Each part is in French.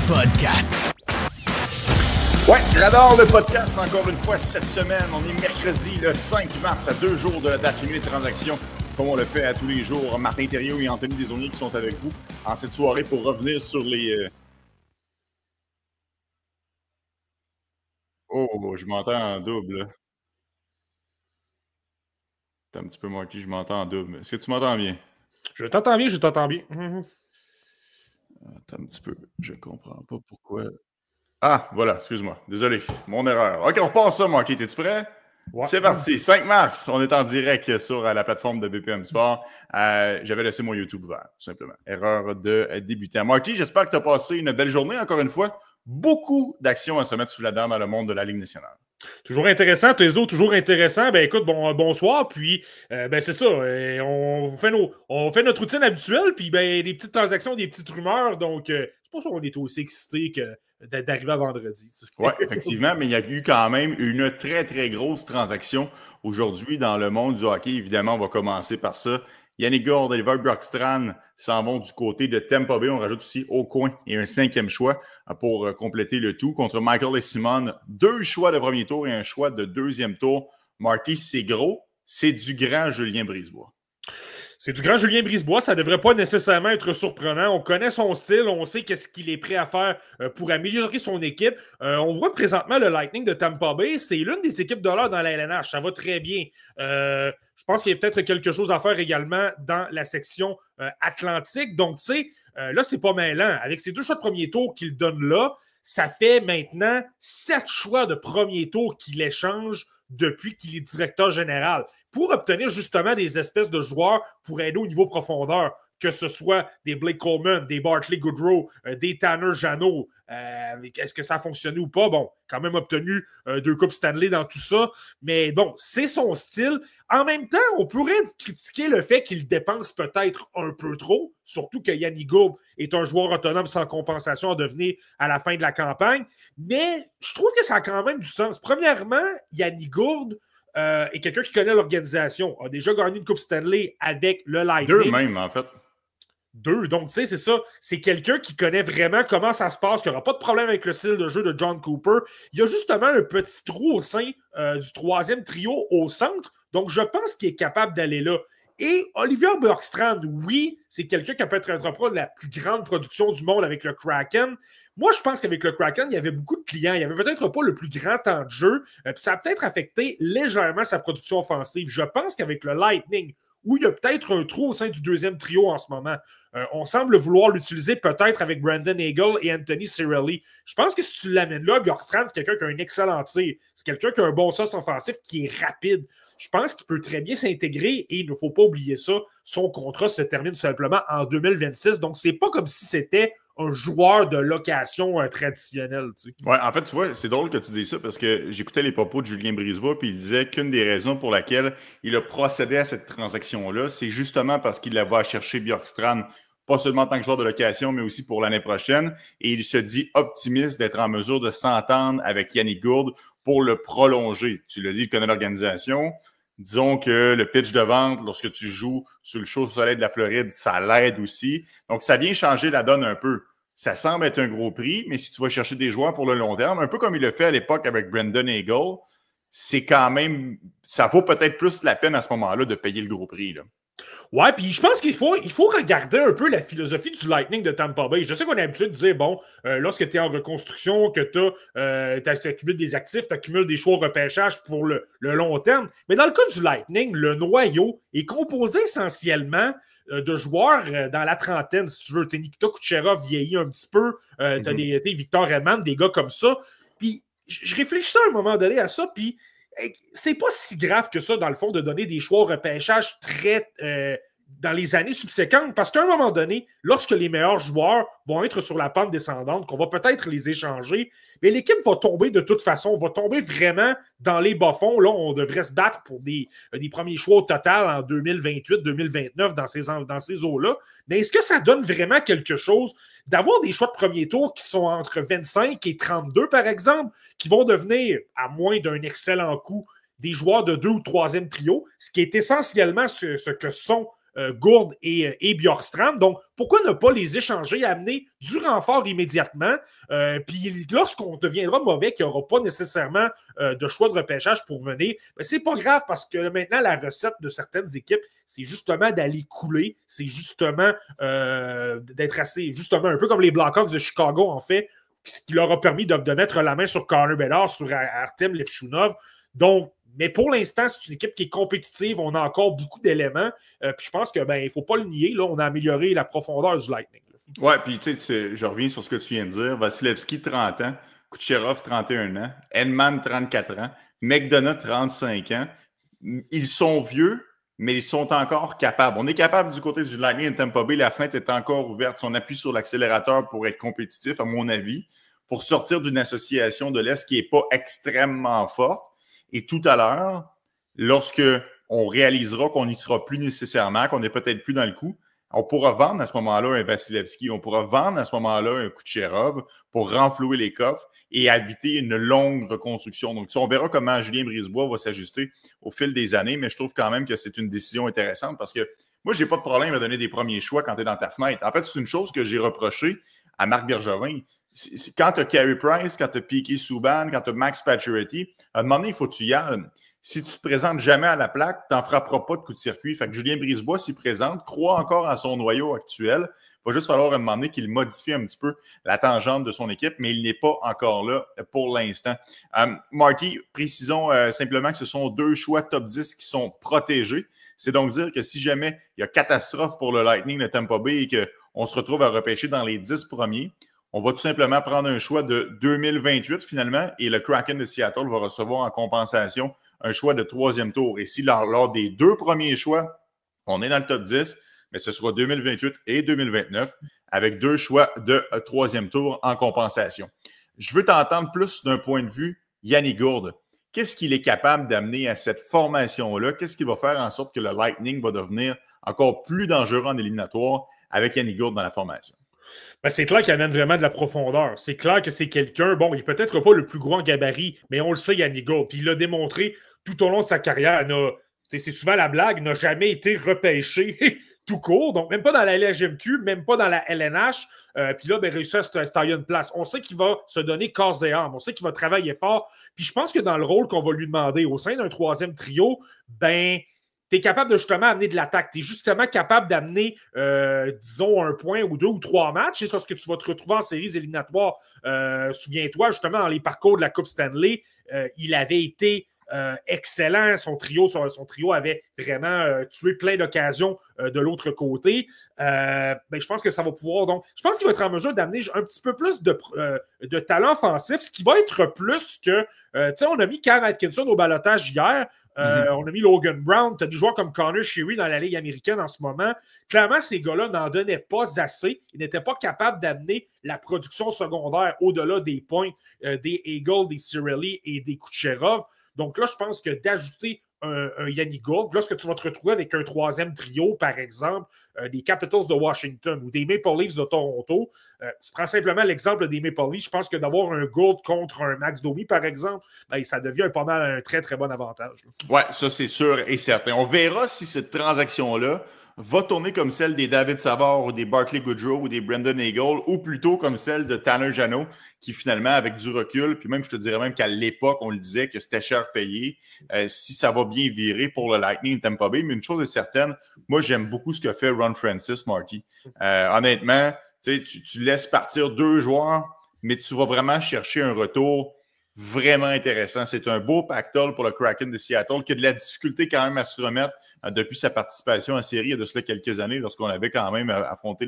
podcast. Ouais, j'adore le podcast encore une fois cette semaine. On est mercredi le 5 mars à 2 jours de la date limite des transactions. Comme on le fait à tous les jours, Martin Thériault et Anthony Desaulniers qui sont avec vous en cette soirée pour revenir sur les... Oh, je m'entends en double. Là. T'es un petit peu manqué, je m'entends en double. Est-ce que tu m'entends bien? Je t'entends bien, je t'entends bien. Attends un petit peu, je comprends pas pourquoi... Ah, voilà, excuse-moi, désolé, mon erreur. OK, on repasse ça, Marky, t'es-tu prêt? Ouais. C'est parti, 5 mars, on est en direct sur la plateforme de BPM Sport. J'avais laissé mon YouTube ouvert, tout simplement. Erreur de débutant. Marky, j'espère que tu as passé une belle journée, encore une fois. Beaucoup d'actions à se mettre sous la dent dans le monde de la Ligue nationale. Toujours intéressant, Tezo, toujours intéressant. Ben écoute, bonsoir, puis c'est ça, on fait notre routine habituelle, puis ben des petites transactions, des petites rumeurs, donc c'est pour ça qu'on est aussi excités que d'arriver à vendredi. Oui, effectivement, mais il y a eu quand même une très, très grosse transaction aujourd'hui dans le monde du hockey. Évidemment, on va commencer par ça. Yannick Gourde et Oliver Bjorkstrand s'en vont du côté de Tampa Bay. On rajoute aussi Aucoin et un 5e choix pour compléter le tout. Contre Michael et Simon, 2 choix de premier tour et un choix de 2e tour. Marty, c'est gros. C'est du grand Julien Brisebois. C'est du grand Julien Brisebois, ça ne devrait pas nécessairement être surprenant. On connaît son style, on sait qu'est-ce qu'il est prêt à faire pour améliorer son équipe. On voit présentement le Lightning de Tampa Bay, c'est l'une des équipes de l'heure dans la LNH, ça va très bien. Je pense qu'il y a peut-être quelque chose à faire également dans la section atlantique. Donc, tu sais, là, c'est pas mêlant. Avec ces 2 choix de premier tour qu'il donne là, ça fait maintenant 7 choix de premier tour qu'il échange depuis qu'il est directeur général pour obtenir justement des espèces de joueurs pour aider au niveau profondeur, que ce soit des Blake Coleman, des Barclay Goodrow, des Tanner Jeannot. Est-ce que ça a fonctionné ou pas? Bon, quand même obtenu 2 Coupes Stanley dans tout ça, mais bon, c'est son style. En même temps, on pourrait critiquer le fait qu'il dépense peut-être un peu trop, surtout que Yannick Gourde est un joueur autonome sans compensation à devenir à la fin de la campagne, mais je trouve que ça a quand même du sens. Premièrement, Yannick Gourde est quelqu'un qui connaît l'organisation, a déjà gagné une Coupe Stanley avec le Lightning. 2 même, en fait. 2, donc tu sais, c'est ça. C'est quelqu'un qui connaît vraiment comment ça se passe, qui n'aura pas de problème avec le style de jeu de John Cooper. Il y a justement un petit trou au sein du 3e trio au centre, donc je pense qu'il est capable d'aller là. Et Oliver Bjorkstrand, oui, c'est quelqu'un qui a peut-être entrepris la plus grande production du monde avec le Kraken. Moi, je pense qu'avec le Kraken, il y avait beaucoup de clients. Il n'y avait peut-être pas le plus grand temps de jeu. Puis ça a peut-être affecté légèrement sa production offensive. Je pense qu'avec le Lightning, où il y a peut-être un trou au sein du 2e trio en ce moment, on semble vouloir l'utiliser peut-être avec Brandon Hagel et Anthony Cirelli. Je pense que si tu l'amènes là, Bjorkstrand, c'est quelqu'un qui a un excellent tir. C'est quelqu'un qui a un bon sens offensif, qui est rapide. Je pense qu'il peut très bien s'intégrer et il ne faut pas oublier ça. Son contrat se termine simplement en 2026. Donc, c'est pas comme si c'était un joueur de location traditionnel. Tu sais. Ouais, en fait, tu vois, c'est drôle que tu dises ça parce que j'écoutais les propos de Julien Brisebois puis il disait qu'une des raisons pour laquelle il a procédé à cette transaction-là, c'est justement parce qu'il la va chercher Bjorkstrand, pas seulement en tant que joueur de location, mais aussi pour l'année prochaine. Et il se dit optimiste d'être en mesure de s'entendre avec Yannick Gourde pour le prolonger. Tu l'as dit, il connaît l'organisation. Disons que le pitch de vente, lorsque tu joues sur le chaud soleil de la Floride, ça l'aide aussi. Donc, ça vient changer la donne un peu. Ça semble être un gros prix, mais si tu vas chercher des joueurs pour le long terme, un peu comme il le fait à l'époque avec Brandon Hagel, c'est quand même... Ça vaut peut-être plus la peine à ce moment-là de payer le gros prix, là. Ouais, puis je pense qu'il faut regarder un peu la philosophie du Lightning de Tampa Bay. Je sais qu'on est habitué de dire, bon, lorsque tu es en reconstruction, que tu accumules des actifs, tu accumules des choix au repêchage pour le long terme. Mais dans le cas du Lightning, le noyau est composé essentiellement de joueurs dans la trentaine, si tu veux. T'as Nikita Kucherov vieilli un petit peu, t'as Victor Hedman, des gars comme ça. Puis je réfléchissais à un moment donné à ça, puis c'est pas si grave que ça, dans le fond, de donner des choix au repêchage très dans les années subséquentes, parce qu'à un moment donné, lorsque les meilleurs joueurs vont être sur la pente descendante, qu'on va peut-être les échanger, mais l'équipe va tomber de toute façon, va tomber vraiment dans les bas-fonds. Là, on devrait se battre pour des premiers choix au total en 2028-2029 dans ces eaux-là. Mais est-ce que ça donne vraiment quelque chose d'avoir des choix de premier tour qui sont entre 25 et 32, par exemple, qui vont devenir, à moins d'un excellent coup, des joueurs de 2 ou 3e trio, ce qui est essentiellement ce que sont Gourde et Bjorkstrand. Donc, pourquoi ne pas les échanger, amener du renfort immédiatement? Puis lorsqu'on deviendra mauvais, qu'il n'y aura pas nécessairement de choix de repêchage pour venir, ben, c'est pas grave parce que maintenant, la recette de certaines équipes, c'est justement d'aller couler, c'est justement d'être assez, justement un peu comme les Blackhawks de Chicago en fait, ce qui leur a permis de mettre la main sur Connor Bedard, sur Artem Levchunov. Donc, mais pour l'instant, c'est une équipe qui est compétitive. On a encore beaucoup d'éléments. Puis je pense qu'il ne faut pas le nier. Là, on a amélioré la profondeur du Lightning. Ouais, puis tu sais, je reviens sur ce que tu viens de dire. Vasilevski, 30 ans. Kucherov, 31 ans. Edman, 34 ans. McDonough, 35 ans. Ils sont vieux, mais ils sont encore capables. On est capable du côté du Lightning de Tampa Bay. La fenêtre est encore ouverte. Si on appuie sur l'accélérateur pour être compétitif, à mon avis, pour sortir d'une association de l'Est qui n'est pas extrêmement forte. Et tout à l'heure, lorsque on réalisera qu'on n'y sera plus nécessairement, qu'on n'est peut-être plus dans le coup, on pourra vendre à ce moment-là un Vasilevski, on pourra vendre à ce moment-là un Kucherov pour renflouer les coffres et éviter une longue reconstruction. Donc, on verra comment Julien Brisebois va s'ajuster au fil des années, mais je trouve quand même que c'est une décision intéressante parce que moi, je n'ai pas de problème à donner des premiers choix quand tu es dans ta fenêtre. En fait, c'est une chose que j'ai reproché à Marc Bergevin. Quand tu as Carey Price, quand tu as Piquet Subban, quand tu as Max Pacioretty, à un moment donné, il faut que tu y ailles. Si tu ne te présentes jamais à la plaque, tu n'en frapperas pas de coup de circuit. Fait que Julien Brisebois s'y présente, croit encore à son noyau actuel. Il va juste falloir à un moment donné qu'il modifie un petit peu la tangente de son équipe, mais il n'est pas encore là pour l'instant. Marty, précisons simplement que ce sont 2 choix top 10 qui sont protégés. C'est donc dire que si jamais il y a catastrophe pour le Lightning de Tampa Bay et qu'on se retrouve à repêcher dans les 10 premiers, on va tout simplement prendre un choix de 2028 finalement et le Kraken de Seattle va recevoir en compensation un choix de 3e tour. Et si lors des 2 premiers choix, on est dans le top 10, mais ce sera 2028 et 2029 avec 2 choix de 3e tour en compensation. Je veux t'entendre plus d'un point de vue Yannick Gourde. Qu'est-ce qu'il est capable d'amener à cette formation-là? Qu'est-ce qui va faire en sorte que le Lightning va devenir encore plus dangereux en éliminatoire avec Yannick Gourde dans la formation? Ben, c'est clair qu'il amène vraiment de la profondeur. C'est clair que c'est quelqu'un, bon, il n'est peut-être pas le plus grand gabarit, mais on le sait, Yannick Gourde. Puis il l'a démontré tout au long de sa carrière. C'est souvent la blague, n'a jamais été repêché tout court. Donc, même pas dans la LHMQ, même pas dans la LNH. Puis là, ben, réussir à se tailler une place. On sait qu'il va se donner corps et âme. On sait qu'il va travailler fort. Puis je pense que dans le rôle qu'on va lui demander au sein d'un 3e trio, ben, tu es capable de justement amener de l'attaque. Tu es justement capable d'amener, disons, 1 point ou 2 ou 3 matchs. C'est lorsque tu vas te retrouver en séries éliminatoires. Souviens-toi, justement, dans les parcours de la Coupe Stanley, il avait été excellent. Son trio avait vraiment tué plein d'occasions de l'autre côté. Ben, je pense que ça va pouvoir. Donc, je pense qu'il va être en mesure d'amener un petit peu plus de talent offensif, ce qui va être plus que. Tu sais, on a mis Cam Atkinson au balotage hier. On a mis Logan Brown. Tu as des joueurs comme Connor Sheary dans la Ligue américaine en ce moment. Clairement, ces gars-là n'en donnaient pas assez. Ils n'étaient pas capables d'amener la production secondaire au-delà des points des Eagles, des Cirelli et des Kucherov. Donc là, je pense que d'ajouter un Yannick Gourde, lorsque tu vas te retrouver avec un 3e trio, par exemple, des Capitals de Washington ou des Maple Leafs de Toronto, je prends simplement l'exemple des Maple Leafs, je pense que d'avoir un Gourde contre un Max Domi, par exemple, ben, ça devient pas mal un très, très bon avantage. Oui, ça c'est sûr et certain. On verra si cette transaction-là va tourner comme celle des David Savard ou des Barclay Goodrow ou des Brendan Eagle ou plutôt comme celle de Tanner Jeannot qui finalement, avec du recul, puis même je te dirais même qu'à l'époque, on le disait que c'était cher payé, si ça va bien virer pour le Lightning Tampa Bay. Mais une chose est certaine, moi j'aime beaucoup ce que fait Ron Francis, Marty. Honnêtement, tu laisses partir 2 joueurs, mais tu vas vraiment chercher un retour vraiment intéressant. C'est un beau pactole pour le Kraken de Seattle qui a de la difficulté quand même à se remettre depuis sa participation en série il y a de cela quelques années lorsqu'on avait quand même affronté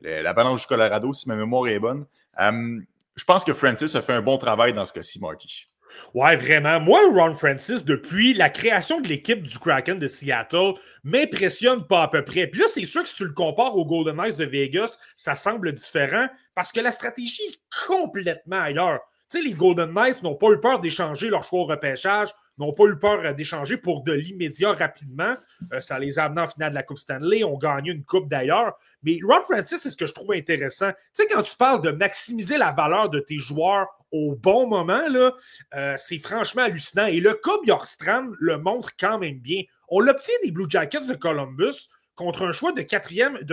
l'Avalanche du Colorado, si ma mémoire est bonne. Je pense que Francis a fait un bon travail dans ce cas-ci, Marty. Ouais, vraiment. Moi, Ron Francis, depuis la création de l'équipe du Kraken de Seattle, m'impressionne pas à peu près. Puis là, c'est sûr que si tu le compares aux Golden Knights de Vegas, ça semble différent parce que la stratégie est complètement ailleurs. Tu sais, les Golden Knights n'ont pas eu peur d'échanger leur choix au repêchage, n'ont pas eu peur d'échanger pour de l'immédiat rapidement. Ça les a amenés en finale de la Coupe Stanley, ont gagné une coupe d'ailleurs. Mais Ron Francis, c'est ce que je trouve intéressant. Tu sais, quand tu parles de maximiser la valeur de tes joueurs au bon moment, là, c'est franchement hallucinant. Et le cas Bjorkstrand le montre quand même bien. On l'obtient des Blue Jackets de Columbus contre un choix de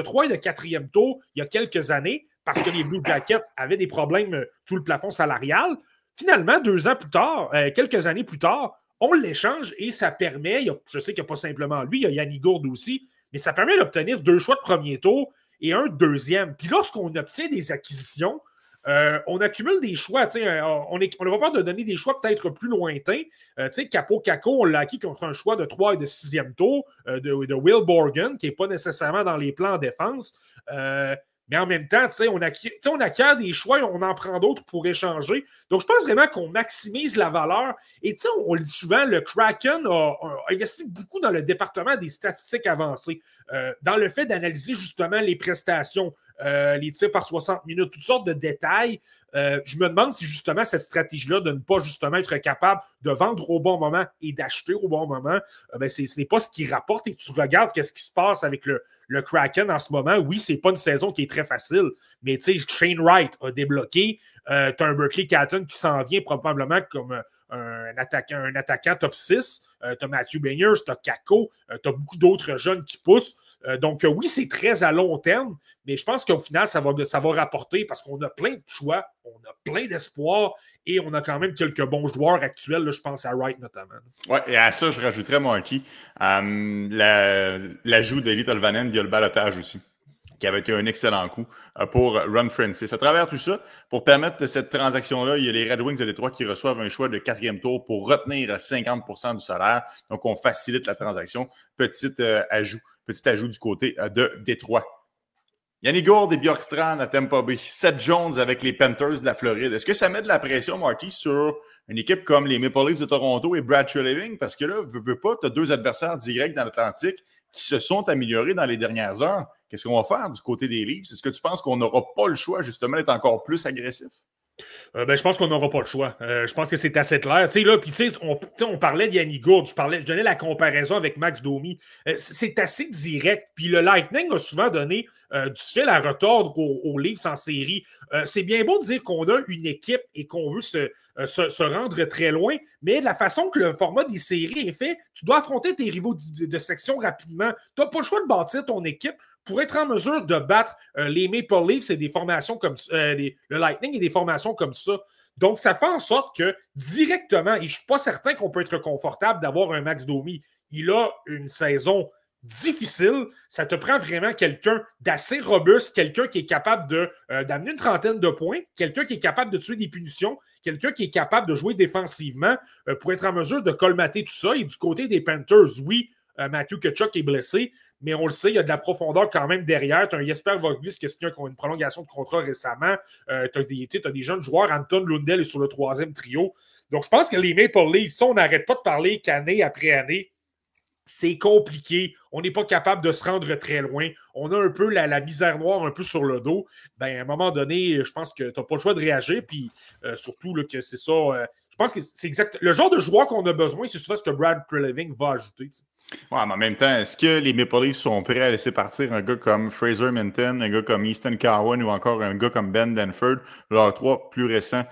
3 et de 4e tour il y a quelques années, parce que les Blue Jackets avaient des problèmes sous le plafond salarial. Finalement, 2 ans plus tard, quelques années plus tard, on l'échange et ça permet, je sais qu'il n'y a pas simplement lui, il y a Yanni Gourde aussi, mais ça permet d'obtenir 2 choix de premier tour et un deuxième. Puis lorsqu'on obtient des acquisitions, on accumule des choix. On n'a pas peur de donner des choix peut-être plus lointains. Capo Caco, on l'a acquis contre un choix de 3 et de 6e tour de Will Borgen, qui n'est pas nécessairement dans les plans en défense. Mais en même temps, on acquiert des choix et on en prend d'autres pour échanger. Donc, je pense vraiment qu'on maximise la valeur. Et on le dit souvent, le Kraken a investi beaucoup dans le département des statistiques avancées, dans le fait d'analyser justement les prestations, les tirs par 60 minutes, toutes sortes de détails. Je me demande si justement cette stratégie-là de ne pas justement être capable de vendre au bon moment et d'acheter au bon moment, ce n'est pas ce qui rapporte. Et tu regardes qu'est-ce qui se passe avec le Kraken en ce moment. Oui, c'est pas une saison qui est très facile, mais Shane Wright a débloqué. Tu as un Berkeley Catton qui s'en vient probablement comme un attaquant top 6. Tu as Matthew Beniers, tu as Kako, tu as beaucoup d'autres jeunes qui poussent. Donc, oui, c'est très à long terme, mais je pense qu'au final, ça va rapporter parce qu'on a plein de choix, on a plein d'espoir et on a quand même quelques bons joueurs actuels. Là, je pense à Wright notamment. Oui, et à ça, je rajouterais, Marky, l'ajout d'Eli Tolvanen via le balotage aussi, qui avait été un excellent coup pour Ron Francis. À travers tout ça, pour permettre cette transaction-là, il y a les Red Wings de Détroit qui reçoivent un choix de 4e tour pour retenir 50% du salaire. Donc, on facilite la transaction. Petit ajout du côté de Détroit. Yanni Gourde et Bjorkstrand à Tampa Bay. Seth Jones avec les Panthers de la Floride. Est-ce que ça met de la pression, Marty, sur une équipe comme les Maple Leafs de Toronto et Brad Treliving? Parce que là, veux pas, tu as 2 adversaires directs dans l'Atlantique qui se sont améliorés dans les dernières heures. Qu'est-ce qu'on va faire du côté des Leafs? Est-ce que tu penses qu'on n'aura pas le choix, justement, d'être encore plus agressif? Je pense qu'on n'aura pas le choix. Je pense que c'est assez clair. On parlait de Yanni Gourde, je donnais la comparaison avec Max Domi. C'est assez direct. Puis le Lightning a souvent donné du fil à retordre aux Leafs en série. C'est bien beau de dire qu'on a une équipe et qu'on veut se rendre très loin, mais de la façon que le format des séries est fait, tu dois affronter tes rivaux de section rapidement. Tu n'as pas le choix de bâtir ton équipe pour être en mesure de battre les Maple Leafs et des formations comme le Lightning et des formations comme ça. Donc, ça fait en sorte que directement, et je ne suis pas certain qu'on peut être confortable d'avoir un Max Domi. Il a une saison difficile. Ça te prend vraiment quelqu'un d'assez robuste, quelqu'un qui est capable d'amener une trentaine de points, quelqu'un qui est capable de tuer des punitions, quelqu'un qui est capable de jouer défensivement pour être en mesure de colmater tout ça. Et du côté des Panthers, oui, Matthew Tkachuk est blessé, mais on le sait, il y a de la profondeur quand même derrière. Tu as un Jesper Vogt qui a signé une prolongation de contrat récemment. Tu as des jeunes joueurs. Anton Lundell est sur le 3e trio. Donc, je pense que les Maple Leafs, on n'arrête pas de parler qu'année après année, c'est compliqué. On n'est pas capable de se rendre très loin. On a un peu la misère noire un peu sur le dos. À un moment donné, je pense que tu n'as pas le choix de réagir. Puis surtout là, que c'est ça. Je pense que c'est exact. Le genre de joueur qu'on a besoin, c'est souvent ce que Brad Treliving va ajouter. Ouais, mais en même temps, est-ce que les Maple Leafs sont prêts à laisser partir un gars comme Fraser Minton, un gars comme Easton Cowan ou encore un gars comme Ben Danford, leurs 3 plus récents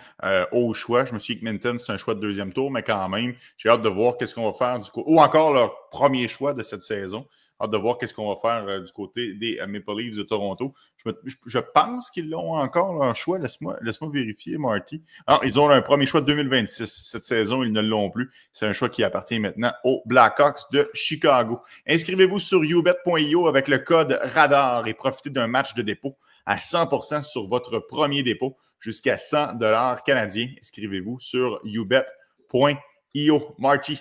au choix? Je me suis dit que Minton, c'est un choix de 2e tour, mais quand même, j'ai hâte de voir qu'est-ce qu'on va faire du côté. Ou encore leur premier choix de cette saison. Hâte de voir qu'est-ce qu'on va faire du côté des Maple Leafs de Toronto. Je pense qu'ils l'ont encore leur choix. Laisse-moi vérifier, Marty. Alors, ils ont un premier choix de 2026. Cette saison, ils ne l'ont plus. C'est un choix qui appartient maintenant aux Blackhawks de Chicago. Inscrivez-vous sur ubet.io avec le code RADAR et profitez d'un match de dépôt à 100% sur votre premier dépôt jusqu'à 100 $ canadiens. Inscrivez-vous sur ubet.io. Marty.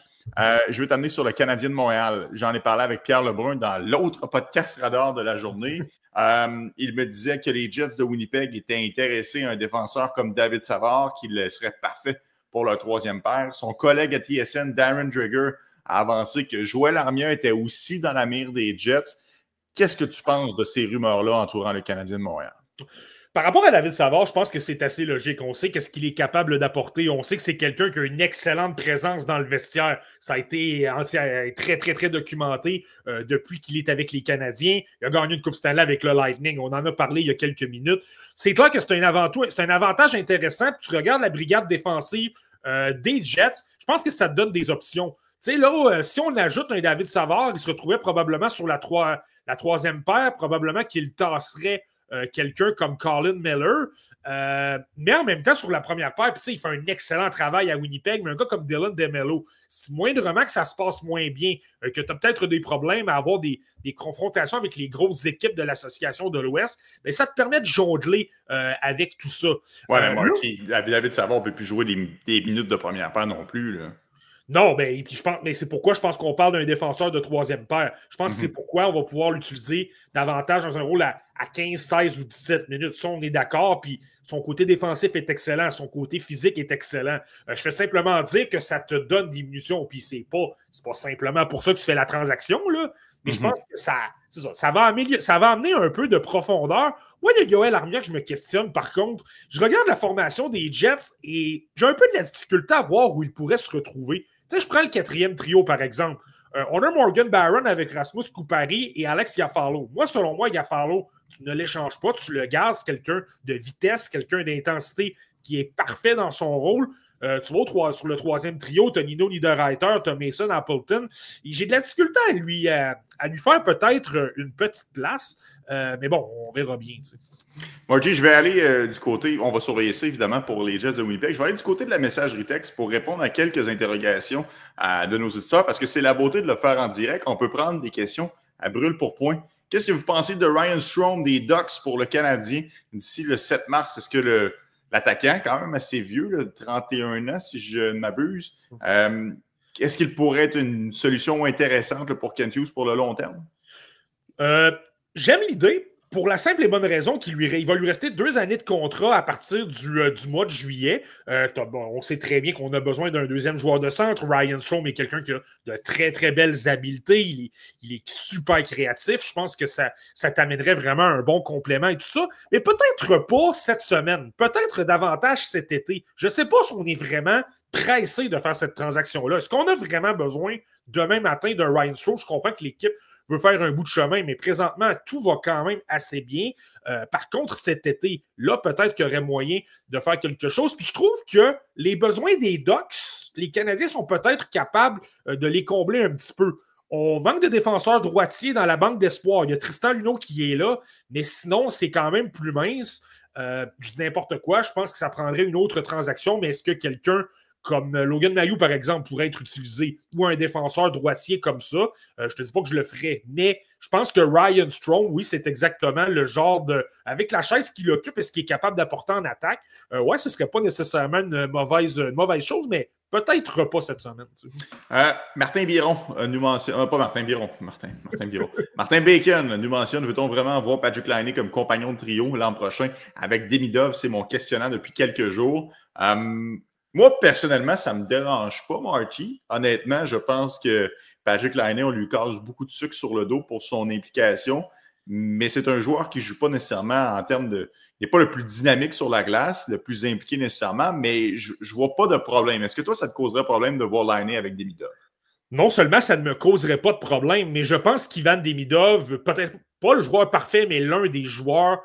Je vais t'amener sur le Canadien de Montréal. J'en ai parlé avec Pierre Lebrun dans l'autre podcast radar de la journée. Il me disait que les Jets de Winnipeg étaient intéressés à un défenseur comme David Savard, qui serait parfait pour leur 3e paire. Son collègue à TSN, Darren Dreger, a avancé que Joël Armia était aussi dans la mire des Jets. Qu'est-ce que tu penses de ces rumeurs-là entourant le Canadien de Montréal? Par rapport à David Savard, je pense que c'est assez logique. On sait qu'est-ce qu'il est capable d'apporter. On sait que c'est quelqu'un qui a une excellente présence dans le vestiaire. Ça a été très, très, très documenté depuis qu'il est avec les Canadiens. Il a gagné une Coupe Stanley avec le Lightning. On en a parlé il y a quelques minutes. C'est clair que c'est un avantage intéressant. Tu regardes la brigade défensive des Jets. Je pense que ça te donne des options. sais, là, si on ajoute un David Savard, il se retrouvait probablement sur la troisième paire, probablement qu'il tasserait quelqu'un comme Colin Miller. Mais en même temps, sur la première paire, il fait un excellent travail à Winnipeg, mais un gars comme Dylan DeMello, moindrement que ça se passe moins bien, que tu as peut-être des problèmes à avoir des confrontations avec les grosses équipes de l'association de l'Ouest, mais ça te permet de jongler avec tout ça. Ouais, mais Marky, David Savard ne peut plus jouer des minutes de première paire non plus, là. Non, ben, puis mais c'est pourquoi je pense qu'on parle d'un défenseur de troisième paire. Je pense que c'est pourquoi on va pouvoir l'utiliser davantage dans un rôle à 15, 16 ou 17 minutes. Ça, on est d'accord, puis son côté défensif est excellent, son côté physique est excellent. Je fais simplement dire que ça te donne des munitions, puis c'est pas simplement pour ça que tu fais la transaction, là, mais je pense que ça va amener un peu de profondeur. Moi, il y a Yoel Armia que je me questionne, par contre. Je regarde la formation des Jets et j'ai un peu de la difficulté à voir où il pourrait se retrouver. Tu sais, je prends le quatrième trio, par exemple. On a Morgan Barron avec Rasmus Kupari et Alex Iafallo. Moi, selon moi, Iafallo, tu ne l'échanges pas, tu le gardes, c'est quelqu'un de vitesse, quelqu'un d'intensité qui est parfait dans son rôle. Tu vois, sur le troisième trio, tu as Nino Niederreiter, tu as Mason Appleton. J'ai de la difficulté à lui faire peut-être une petite place, mais bon, on verra bien. Tu sais. Marty, je vais aller du côté, on va surveiller ça évidemment pour les Jets de Winnipeg. Je vais aller du côté de la messagerie texte pour répondre à quelques interrogations de nos auditeurs parce que c'est la beauté de le faire en direct. On peut prendre des questions à brûle pour point. Qu'est-ce que vous pensez de Ryan Strome des Ducks pour le Canadien d'ici le 7 mars? Est-ce que l'attaquant, quand même assez vieux, là, 31 ans si je ne m'abuse, est-ce qu'il pourrait être une solution intéressante là, pour Kent Hughes pour le long terme? J'aime l'idée. Pour la simple et bonne raison qu'il va lui rester 2 années de contrat à partir du mois de juillet. On sait très bien qu'on a besoin d'un deuxième joueur de centre. Ryan Strome est quelqu'un qui a de très, très belles habiletés. Il est super créatif. Je pense que ça t'amènerait vraiment un bon complément et tout ça. Mais peut-être pas cette semaine. Peut-être davantage cet été. Je ne sais pas si on est vraiment pressé de faire cette transaction-là. Est-ce qu'on a vraiment besoin demain matin de Ryan Strome? Je comprends que l'équipe veut faire un bout de chemin, mais présentement, tout va quand même assez bien. Par contre, cet été, là, peut-être qu'il y aurait moyen de faire quelque chose. Puis je trouve que les besoins des Ducks, les Canadiens sont peut-être capables de les combler un petit peu. On manque de défenseurs droitiers dans la banque d'espoir. Il y a Tristan Luneau qui est là, mais sinon, c'est quand même plus mince. Je dis n'importe quoi. Je pense que ça prendrait une autre transaction, mais est-ce que quelqu'un comme Logan Mailloux, par exemple, pourrait être utilisé, ou un défenseur droitier comme ça? Je ne te dis pas que je le ferais, mais je pense que Ryan Strome, oui, c'est exactement le genre de... Avec la chaise qu'il occupe et ce qu'il est capable d'apporter en attaque, ouais, ce ne serait pas nécessairement une mauvaise chose, mais peut-être pas cette semaine. Tu sais. Martin Biron nous mentionne... pas Martin Biron, Martin Biron. Martin Bacon nous mentionne, veut-on vraiment voir Patrik Laine comme compagnon de trio l'an prochain avec Demidov? C'est mon questionnement depuis quelques jours. Moi, personnellement, ça ne me dérange pas, Marty. Honnêtement, je pense que Patrik Laine, on lui casse beaucoup de sucre sur le dos pour son implication, mais c'est un joueur qui ne joue pas nécessairement en termes de... Il n'est pas le plus dynamique sur la glace, le plus impliqué nécessairement, mais je ne vois pas de problème. Est-ce que toi, ça te causerait problème de voir Laine avec Demidov? Non seulement ça ne me causerait pas de problème, mais je pense qu'Ivan Demidov, peut-être pas le joueur parfait, mais l'un des joueurs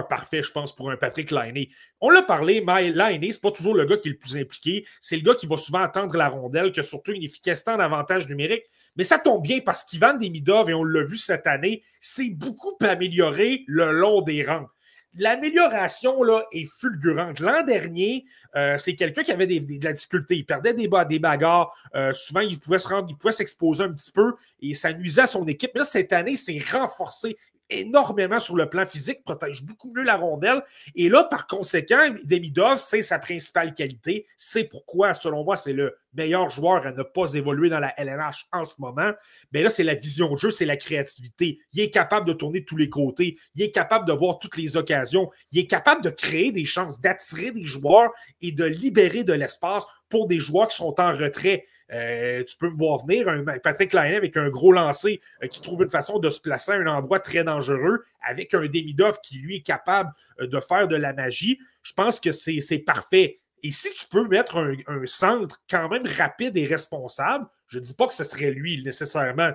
parfaits, je pense, pour un Patrik Laine. On l'a parlé, mais Laine, c'est pas toujours le gars qui est le plus impliqué. C'est le gars qui va souvent attendre la rondelle, qui a surtout une efficacité en avantage numérique. Mais ça tombe bien parce qu'Ivan Demidov, et on l'a vu cette année, s'est beaucoup amélioré le long des rangs. L'amélioration là, est fulgurante. L'an dernier, c'est quelqu'un qui avait de la difficulté. Il perdait des bagarres. Souvent, il pouvait s'exposer un petit peu et ça nuisait à son équipe. Mais là, cette année, il s'est renforcé énormément sur le plan physique, protège beaucoup mieux la rondelle. Et là, par conséquent, Demidov, c'est sa principale qualité. C'est pourquoi, selon moi, c'est le meilleur joueur à ne pas évoluer dans la LNH en ce moment. Mais là, c'est la vision de jeu, c'est la créativité. Il est capable de tourner de tous les côtés. Il est capable de voir toutes les occasions. Il est capable de créer des chances, d'attirer des joueurs et de libérer de l'espace pour des joueurs qui sont en retrait. Tu peux me voir venir, un Patrik Laine avec un gros lancer qui trouve une façon de se placer à un endroit très dangereux, avec un Demidov qui, lui, est capable de faire de la magie. Je pense que c'est parfait. Et si tu peux mettre un centre quand même rapide et responsable, je ne dis pas que ce serait lui nécessairement,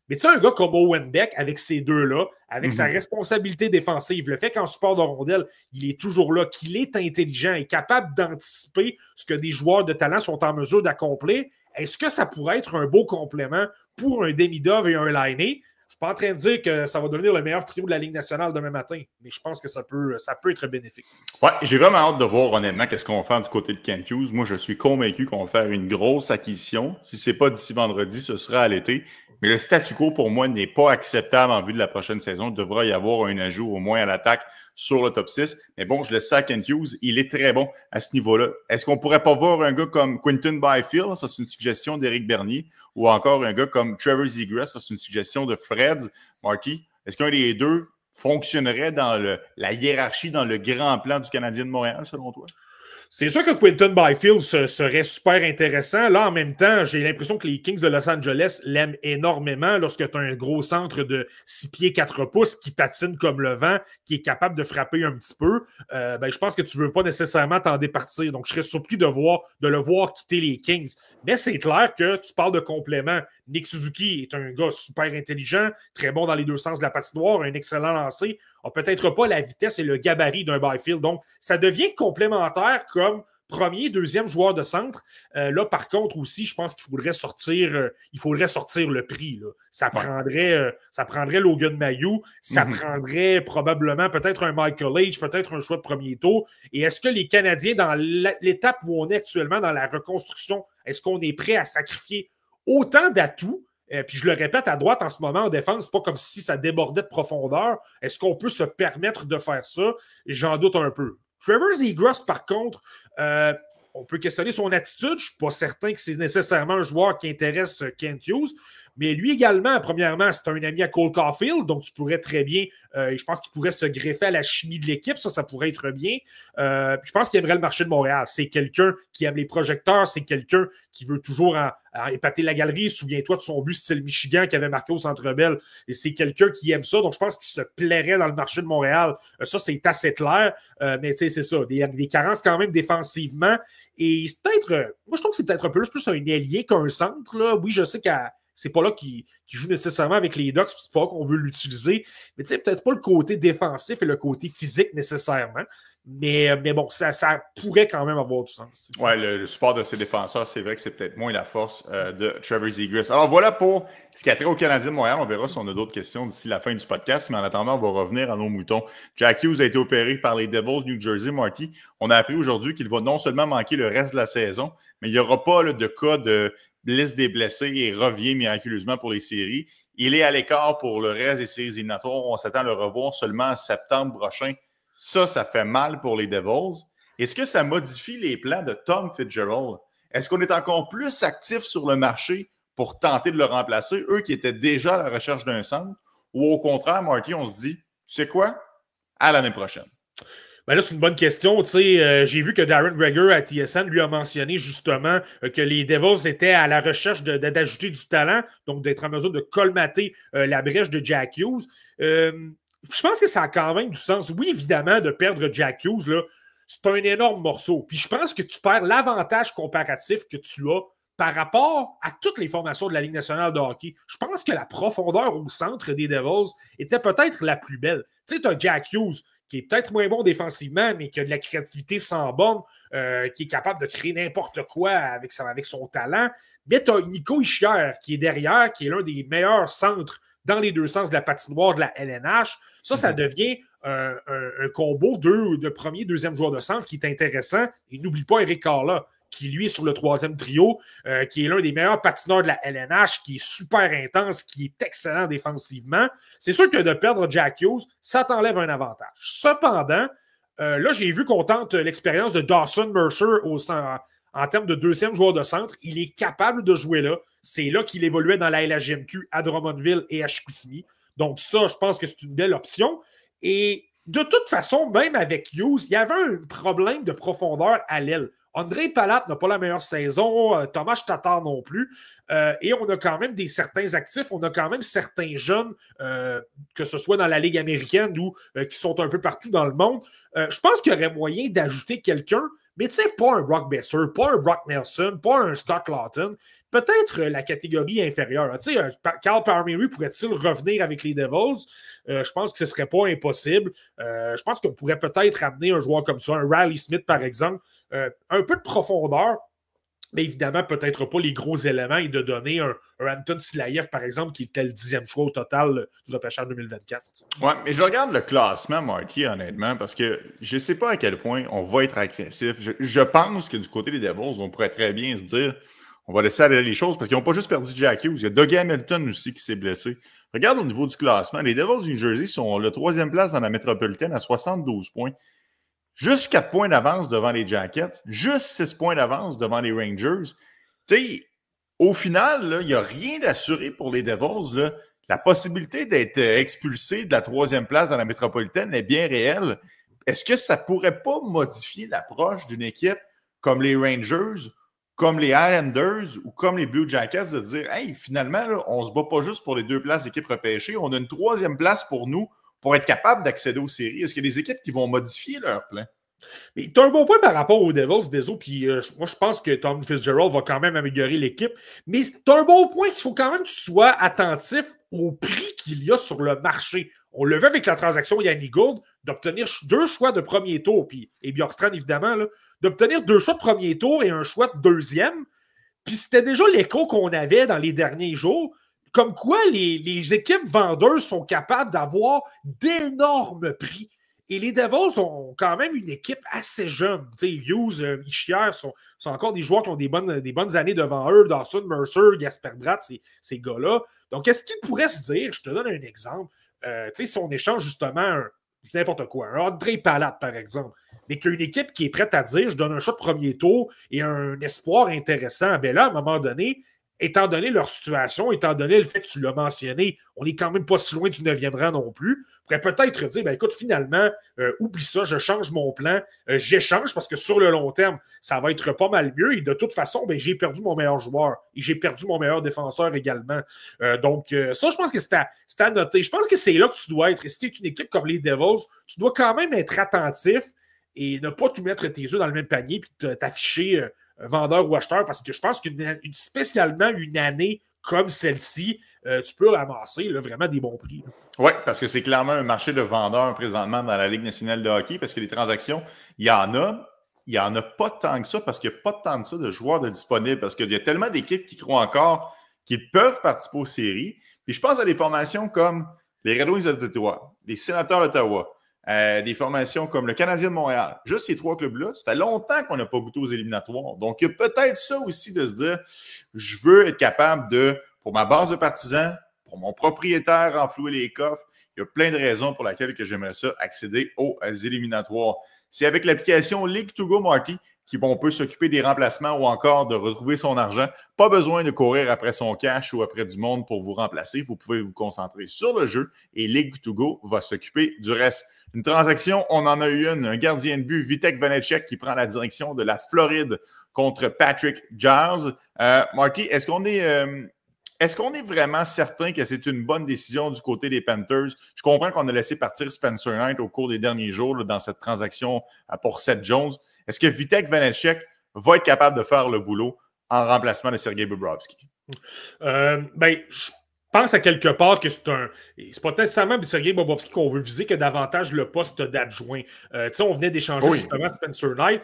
Mais tu sais, un gars comme Owen Beck, avec ces deux-là, avec sa responsabilité défensive, le fait qu'en support de rondelle, il est toujours là, qu'il est intelligent et capable d'anticiper ce que des joueurs de talent sont en mesure d'accomplir, est-ce que ça pourrait être un beau complément pour un Demidov et un Laine? Je ne suis pas en train de dire que ça va devenir le meilleur trio de la Ligue nationale demain matin, mais je pense que ça peut être bénéfique. Ouais, j'ai vraiment hâte de voir honnêtement qu'est-ce qu'on va faire du côté de Kent Hughes. Moi, je suis convaincu qu'on va faire une grosse acquisition. Si ce n'est pas d'ici vendredi, ce sera à l'été. Mais le statu quo, pour moi, n'est pas acceptable en vue de la prochaine saison. Il devra y avoir un ajout au moins à l'attaque sur le top 6. Mais bon, je laisse ça à Kent Hughes. Il est très bon à ce niveau-là. Est-ce qu'on ne pourrait pas voir un gars comme Quinton Byfield? Ça, c'est une suggestion d'Éric Bernier. Ou encore un gars comme Trevor Zegras. Ça, c'est une suggestion de Fred. Marty, est-ce qu'un des deux fonctionnerait dans la hiérarchie, dans le grand plan du Canadien de Montréal, selon toi? C'est sûr que Quinton Byfield serait super intéressant. Là, en même temps, j'ai l'impression que les Kings de Los Angeles l'aiment énormément lorsque tu as un gros centre de 6 pieds 4 pouces qui patine comme le vent, qui est capable de frapper un petit peu. Je pense que tu ne veux pas nécessairement t'en départir. Donc, je serais surpris de le voir quitter les Kings. Mais c'est clair que tu parles de complément. Nick Suzuki est un gars super intelligent, très bon dans les deux sens de la patinoire, un excellent lancer, n'a peut-être pas la vitesse et le gabarit d'un Byfield. Donc, ça devient complémentaire comme premier, deuxième joueur de centre. Là, par contre, aussi, je pense qu'il faudrait sortir le prix. Là. Ça prendrait Logan Mailloux, ça prendrait probablement peut-être un Michael H, peut-être un choix de premier tour. Et est-ce que les Canadiens, dans l'étape où on est actuellement dans la reconstruction, est-ce qu'on est prêt à sacrifier autant d'atouts? Puis je le répète, à droite, en ce moment, en défense, c'est pas comme si ça débordait de profondeur. Est-ce qu'on peut se permettre de faire ça? J'en doute un peu. Trevor Zegras, par contre, on peut questionner son attitude. Je ne suis pas certain que c'est nécessairement un joueur qui intéresse Kent Hughes. Mais lui également, premièrement, c'est un ami à Cole Caulfield, donc tu pourrais très bien, je pense qu'il pourrait se greffer à la chimie de l'équipe, ça pourrait être bien. Je pense qu'il aimerait le marché de Montréal. C'est quelqu'un qui aime les projecteurs, c'est quelqu'un qui veut toujours épater la galerie. Souviens-toi de son but style Michigan qui avait marqué au Centre Bell. Et c'est quelqu'un qui aime ça, donc je pense qu'il se plairait dans le marché de Montréal. Ça, c'est assez clair, mais tu sais, c'est ça. Des carences quand même défensivement. Et c'est peut-être, moi je trouve que c'est peut-être un peu plus un ailier qu'un centre. Là. Oui, je sais qu'à c'est pas là qu'il joue nécessairement avec les Ducks, c'est pas là qu'on veut l'utiliser. Mais tu sais, peut-être pas le côté défensif et le côté physique nécessairement. Mais bon, ça pourrait quand même avoir du sens. Oui, le support de ses défenseurs, c'est vrai que c'est peut-être moins la force de Trevor Zegras. Alors voilà pour ce qui a trait au Canadien de Montréal. On verra si on a d'autres questions d'ici la fin du podcast. Mais en attendant, on va revenir à nos moutons. Jack Hughes a été opéré par les Devils New Jersey, Marty. On a appris aujourd'hui qu'il va non seulement manquer le reste de la saison, mais il n'y aura pas de cas de liste des blessés et revient miraculeusement pour les séries. Il est à l'écart pour le reste des séries éliminatoires. On s'attend à le revoir seulement en septembre prochain. Ça fait mal pour les Devils. Est-ce que ça modifie les plans de Tom Fitzgerald? Est-ce qu'on est encore plus actif sur le marché pour tenter de le remplacer, eux qui étaient déjà à la recherche d'un centre? Ou au contraire, Marty, on se dit, tu sais quoi? À l'année prochaine. Ben là, c'est une bonne question. J'ai vu que Darren Dreger à TSN lui a mentionné justement que les Devils étaient à la recherche d'ajouter du talent, donc d'être en mesure de colmater la brèche de Jack Hughes. Je pense que ça a quand même du sens. Oui, évidemment, de perdre Jack Hughes, là, c'est un énorme morceau. Puis je pense que tu perds l'avantage comparatif que tu as par rapport à toutes les formations de la Ligue nationale de hockey. Je pense que la profondeur au centre des Devils était peut-être la plus belle. Tu sais, tu as Jack Hughes, qui est peut-être moins bon défensivement, mais qui a de la créativité sans borne, qui est capable de créer n'importe quoi avec son talent. Mais tu as Nico Hischier, qui est derrière, qui est l'un des meilleurs centres dans les deux sens de la patinoire de la LNH. Ça devient un combo de premier, deuxième joueur de centre qui est intéressant. Et n'oublie pas Eric Carla, qui lui est sur le troisième trio, qui est l'un des meilleurs patineurs de la LNH, qui est super intense, qui est excellent défensivement. C'est sûr que de perdre Jack Hughes, ça t'enlève un avantage. Cependant, là, j'ai vu qu'on tente l'expérience de Dawson Mercer en termes de deuxième joueur de centre. Il est capable de jouer là. C'est là qu'il évoluait dans la LHJMQ à Drummondville et à Chicoutimi. Donc ça, je pense que c'est une belle option. Et de toute façon, même avec Hughes, il y avait un problème de profondeur à l'aile. André Palat n'a pas la meilleure saison, Thomas Tatar non plus. Et on a quand même certains actifs, on a quand même certains jeunes, que ce soit dans la Ligue américaine ou qui sont un peu partout dans le monde. Je pense qu'il y aurait moyen d'ajouter quelqu'un, mais tu sais, pas un Brock Besser, pas un Brock Nelson, pas un Scott Lawton, peut-être la catégorie inférieure. Tu sais, Carl Palmieri pourrait-il revenir avec les Devils? Je pense que ce ne serait pas impossible. Je pense qu'on pourrait peut-être amener un joueur comme ça, un Riley Smith, par exemple, un peu de profondeur. Mais évidemment, peut-être pas les gros éléments et de donner un Anton Silayev, par exemple, qui était le 10e choix au total du repêchage 2024. Oui, mais je regarde le classement, Marty, honnêtement, parce que je ne sais pas à quel point on va être agressif. Je pense que du côté des Devils, on pourrait très bien se dire on va laisser aller les choses parce qu'ils n'ont pas juste perdu Jack Hughes. Il y a Doug Hamilton aussi qui s'est blessé. Regarde au niveau du classement. Les Devils du New Jersey sont la 3e place dans la métropolitaine à 72 points. Juste 4 points d'avance devant les Jackets. Juste 6 points d'avance devant les Rangers. Tu sais, au final, il n'y a rien d'assuré pour les Devils. Là. La possibilité d'être expulsé de la 3e place dans la métropolitaine est bien réelle. Est-ce que ça ne pourrait pas modifier l'approche d'une équipe comme les Rangers, comme les Islanders ou comme les Blue Jackets de dire « Hey, finalement, là, on ne se bat pas juste pour les 2 places d'équipe repêchées, on a une 3e place pour nous pour être capable d'accéder aux séries. » Est-ce qu'il y a des équipes qui vont modifier leur plan? Mais tu as un bon point par rapport aux Devils, Deso, puis moi je pense que Tom Fitzgerald va quand même améliorer l'équipe. Mais tu as un bon point qu'il faut quand même que tu sois attentif au prix qu'il y a sur le marché. On le vu avec la transaction Yanni Gourde, d'obtenir 2 choix de premier tour, et Bjorkstrand évidemment, d'obtenir 2 choix de premier tour et un choix de 2e. Puis c'était déjà l'écho qu'on avait dans les derniers jours. Comme quoi les équipes vendeuses sont capables d'avoir d'énormes prix. Et les Devils ont quand même une équipe assez jeune. T'sais, Hughes, Ischier sont encore des joueurs qui ont des bonnes années devant eux. Dawson, Mercer, Gasper Bratt, ces gars-là. Donc, est-ce qu'ils pourraient se dire, je te donne un exemple, si on échange justement n'importe quoi, un André Palat, par exemple, mais qu'une équipe qui est prête à dire, je donne un shot de premier tour et un espoir intéressant, bien là, à un moment donné, étant donné leur situation, étant donné le fait que tu l'as mentionné, on n'est quand même pas si loin du 9e rang non plus, on pourrait peut-être dire, ben écoute, finalement, oublie ça, je change mon plan, j'échange parce que sur le long terme, ça va être pas mal mieux et de toute façon, ben, j'ai perdu mon meilleur joueur et j'ai perdu mon meilleur défenseur également. Donc, ça, je pense que c'est à noter. Je pense que c'est là que tu dois être. Et si tu es une équipe comme les Devils, tu dois quand même être attentif et ne pas tout mettre tes œufs dans le même panier puis t'afficher vendeur ou acheteur, parce que je pense spécialement une année comme celle-ci, tu peux ramasser vraiment des bons prix. Oui, parce que c'est clairement un marché de vendeurs présentement dans la Ligue nationale de hockey, parce que les transactions, il y en a pas tant que ça, parce qu'il n'y a pas tant que ça de joueurs de disponibles, parce qu'il y a tellement d'équipes qui croient encore qu'ils peuvent participer aux séries. Puis je pense à des formations comme les Red Wings d'Ottawa, les Sénateurs d'Ottawa, des formations comme le Canadien de Montréal. Juste ces 3 clubs-là, ça fait longtemps qu'on n'a pas goûté aux éliminatoires. Donc, il y a peut-être ça aussi de se dire, je veux être capable de, pour ma base de partisans, pour mon propriétaire, renflouer les coffres. Il y a plein de raisons pour lesquelles que j'aimerais ça accéder aux éliminatoires. C'est avec l'application League2Go, Marty, qu'on peut s'occuper des remplacements ou encore de retrouver son argent. Pas besoin de courir après son cash ou après du monde pour vous remplacer. Vous pouvez vous concentrer sur le jeu et League2Go va s'occuper du reste. Une transaction, on en a eu une. Un gardien de but, Vitek Vanecek, qui prend la direction de la Floride contre Patrick Giles. Marty, est-ce qu'on est vraiment certain que c'est une bonne décision du côté des Panthers? Je comprends qu'on a laissé partir Spencer Knight au cours des derniers jours dans cette transaction pour Seth Jones. Est-ce que Vitek Vanecek va être capable de faire le boulot en remplacement de Sergei Bobrovsky? Je pense à quelque part que c'est pas nécessairement Sergei Bobrovsky qu'on veut viser, que davantage le poste d'adjoint. On venait d'échanger justement Spencer Knight.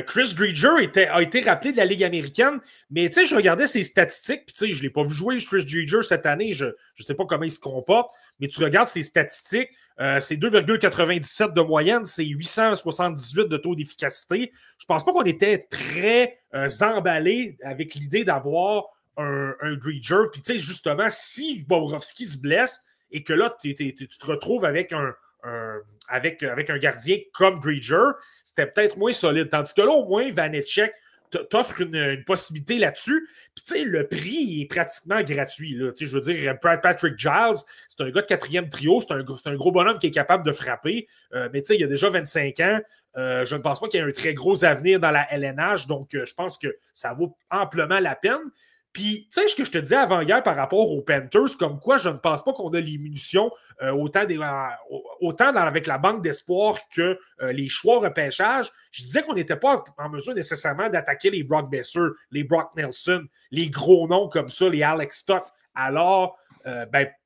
Chris Driedger a été rappelé de la Ligue américaine, mais je regardais ses statistiques, puis je ne l'ai pas vu jouer, Chris Driedger, cette année. Je ne sais pas comment il se comporte, mais tu regardes ses statistiques, c'est 2,97 de moyenne, c'est 878 de taux d'efficacité. Je pense pas qu'on était très emballé avec l'idée d'avoir un Driedger. Puis, justement, si Bobrovsky se blesse et que là, tu te retrouves avec avec un gardien comme Driedger, c'était peut-être moins solide. Tandis que là, au moins, Vanecek t'offre une possibilité là-dessus. Puis, le prix est pratiquement gratuit. Là. Je veux dire, Patrick Giles, c'est un gars de 4e trio, c'est un gros bonhomme qui est capable de frapper. Mais il a déjà 25 ans. Je ne pense pas qu'il y ait un très gros avenir dans la LNH. Donc, je pense que ça vaut amplement la peine. Puis, tu sais, ce que je te disais avant-hier par rapport aux Panthers, comme quoi je ne pense pas qu'on a les munitions autant avec la banque d'espoir que les choix au repêchage. Je disais qu'on n'était pas en mesure nécessairement d'attaquer les Brock Besser, les Brock Nelson, les gros noms comme ça, les Alex Stock. Alors,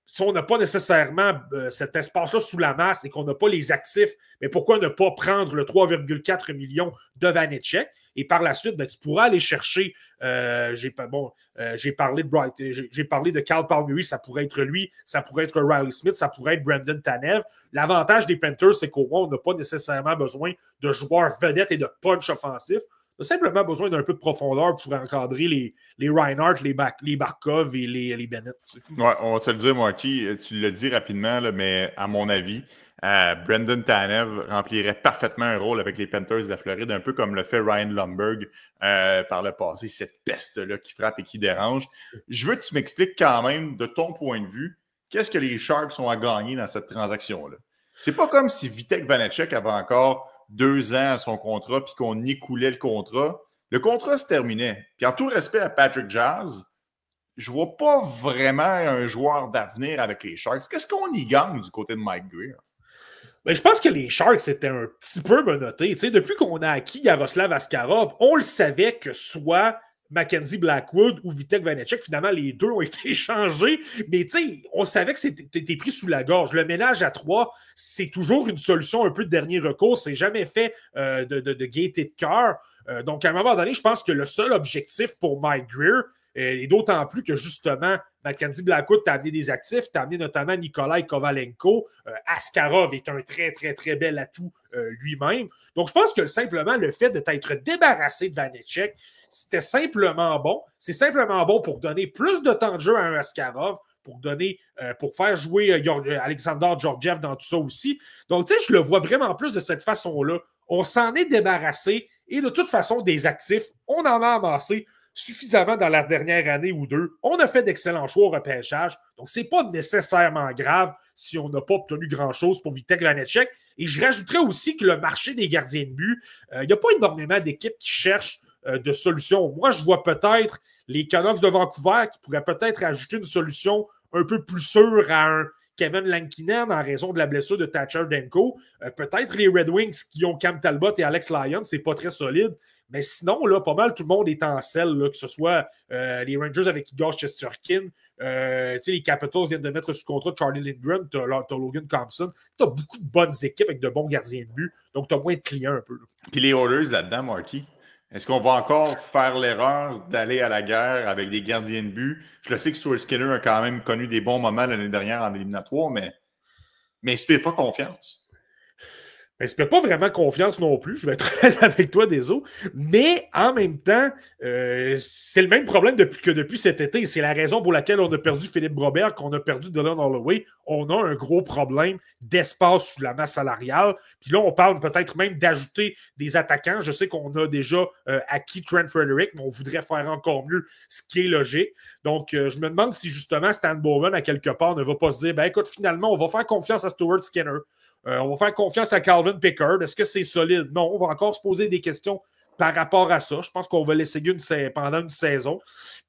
si on n'a pas nécessairement cet espace-là sous la masse et qu'on n'a pas les actifs, mais pourquoi ne pas prendre le 3,4 millions de Vanecek? Et par la suite, tu pourras aller chercher, j'ai parlé de Cal Palmieri, ça pourrait être lui, ça pourrait être Riley Smith, ça pourrait être Brandon Tanev. L'avantage des Panthers, c'est qu'au moins, on n'a pas nécessairement besoin de joueurs vedettes et de punch offensif. On a simplement besoin d'un peu de profondeur pour encadrer les Reinhardt, les Barkov et les Bennett. Ouais, on va te le dire, Marty. Tu l'as dit rapidement, là, mais à mon avis, Brandon Tanev remplirait parfaitement un rôle avec les Panthers de la Floride, un peu comme le fait Ryan Lumberg par le passé, cette peste-là qui frappe et qui dérange. Je veux que tu m'expliques quand même, de ton point de vue, qu'est-ce que les Sharks ont à gagner dans cette transaction-là. C'est pas comme si Vitek Vanecek avait encore 2 ans à son contrat puis qu'on écoulait le contrat. Le contrat se terminait. Puis en tout respect à Patrick Jazz, je vois pas vraiment un joueur d'avenir avec les Sharks. Qu'est-ce qu'on y gagne du côté de Mike Grier? Ben, je pense que les Sharks étaient un petit peu menottés. Depuis qu'on a acquis Yaroslav Askarov, on le savait que soit Mackenzie Blackwood ou Vitek Vanecek, finalement, les deux ont été échangés. Mais on savait que c'était pris sous la gorge. Le ménage à 3, c'est toujours une solution un peu de dernier recours. C'est jamais fait de gaieté de cœur. Donc, à un moment donné, je pense que le seul objectif pour Mike Grier, et d'autant plus que, justement, Mackenzie Blackwood t'a amené des actifs, t'a amené notamment Nikolai Kovalenko. Askarov est un très, très, très bel atout lui-même. Donc, je pense que simplement le fait de t'être débarrassé de Vanecek, c'était simplement bon. C'est simplement bon pour donner plus de temps de jeu à un Askarov, pour faire jouer Alexander Georgiev dans tout ça aussi. Donc, je le vois vraiment plus de cette façon-là. On s'en est débarrassé et de toute façon, des actifs, on en a amassé suffisamment dans la dernière année ou deux. On a fait d'excellents choix au repêchage. Donc, ce n'est pas nécessairement grave si on n'a pas obtenu grand-chose pour Vitek Vanecek. Et je rajouterais aussi que le marché des gardiens de but, il n'y a pas énormément d'équipes qui cherchent de solutions. Moi, je vois peut-être les Canucks de Vancouver qui pourraient peut-être ajouter une solution un peu plus sûre à un Kevin Lankinen en raison de la blessure de Thatcher Demko. Peut-être les Red Wings qui ont Cam Talbot et Alex Lyon, c'est pas très solide. Mais sinon, là, pas mal tout le monde est en selle, là, que ce soit les Rangers avec Igor Shesterkin, les Capitals viennent de mettre sous contrat Charlie Lindgren, tu as Logan Thompson. Tu as beaucoup de bonnes équipes avec de bons gardiens de but, donc tu as moins de clients un peu. Là. Puis les Oilers là-dedans, Marky, est-ce qu'on va encore faire l'erreur d'aller à la guerre avec des gardiens de but? Je le sais que Stuart Skinner a quand même connu des bons moments l'année dernière en éliminatoire, mais inspire pas confiance. J'inspire pas vraiment confiance non plus, je vais être honnête avec toi, Deso. Mais en même temps, c'est le même problème depuis cet été. C'est la raison pour laquelle on a perdu Philippe Grobert, qu'on a perdu Dylan Holloway. On a un gros problème d'espace sous la masse salariale. Puis là, on parle peut-être même d'ajouter des attaquants. Je sais qu'on a déjà acquis Trent Frederick, mais on voudrait faire encore mieux, ce qui est logique. Donc, je me demande si justement Stan Bowman, à quelque part, ne va pas se dire, écoute, finalement, on va faire confiance à Stuart Skinner. On va faire confiance à Calvin Pickard. Est-ce que c'est solide? Non, on va encore se poser des questions par rapport à ça. Je pense qu'on va l'essayer pendant une saison.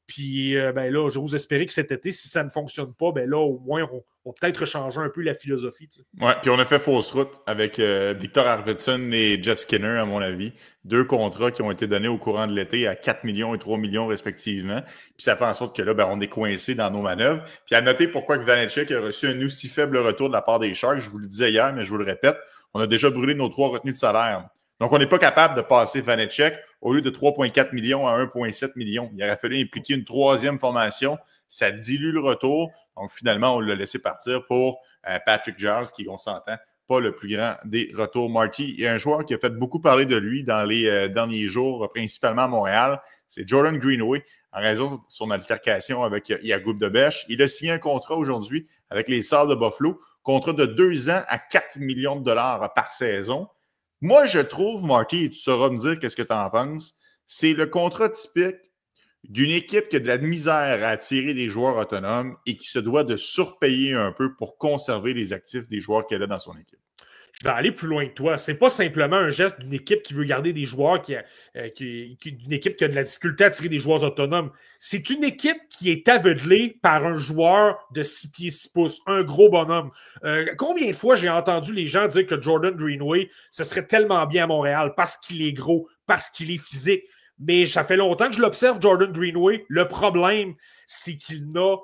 Puis là, j'ose espérer que cet été, si ça ne fonctionne pas, là, au moins, on va peut-être changer un peu la philosophie. T'sais. Ouais, puis on a fait fausse route avec Victor Arvidsson et Jeff Skinner, à mon avis. 2 contrats qui ont été donnés au courant de l'été à 4 millions et 3 millions respectivement. Puis ça fait en sorte que là, on est coincé dans nos manœuvres. Puis à noter pourquoi Vanecek a reçu un aussi faible retour de la part des Sharks. Je vous le disais hier, mais je vous le répète, on a déjà brûlé nos 3 retenues de salaire. Donc, on n'est pas capable de passer Vanecek au lieu de 3,4 millions à 1,7 millions. Il aurait fallu impliquer une 3e formation. Ça dilue le retour. Donc, finalement, on l'a laissé partir pour Patrick Jazz, qui, on s'entend, pas le plus grand des retours. Marty, il y a un joueur qui a fait beaucoup parler de lui dans les derniers jours, principalement à Montréal. C'est Jordan Greenway, en raison de son altercation avec Yagoub Debesh. Il a signé un contrat aujourd'hui avec les Sabres de Buffalo, contrat de 2 ans à 4 millions de dollars par saison. Moi, je trouve, Marty, et tu sauras me dire qu'est-ce que tu en penses, c'est le contrat typique d'une équipe qui a de la misère à attirer des joueurs autonomes et qui se doit de surpayer un peu pour conserver les actifs des joueurs qu'elle a dans son équipe. je vais aller plus loin que toi. C'est pas simplement un geste d'une équipe qui veut garder des joueurs, d'une équipe qui a de la difficulté à tirer des joueurs autonomes. C'est une équipe qui est aveuglée par un joueur de 6 pieds 6 pouces, un gros bonhomme. Combien de fois j'ai entendu les gens dire que Jordan Greenway, ce serait tellement bien à Montréal parce qu'il est gros, parce qu'il est physique. Mais ça fait longtemps que je l'observe, Jordan Greenway. Le problème, c'est qu'il n'a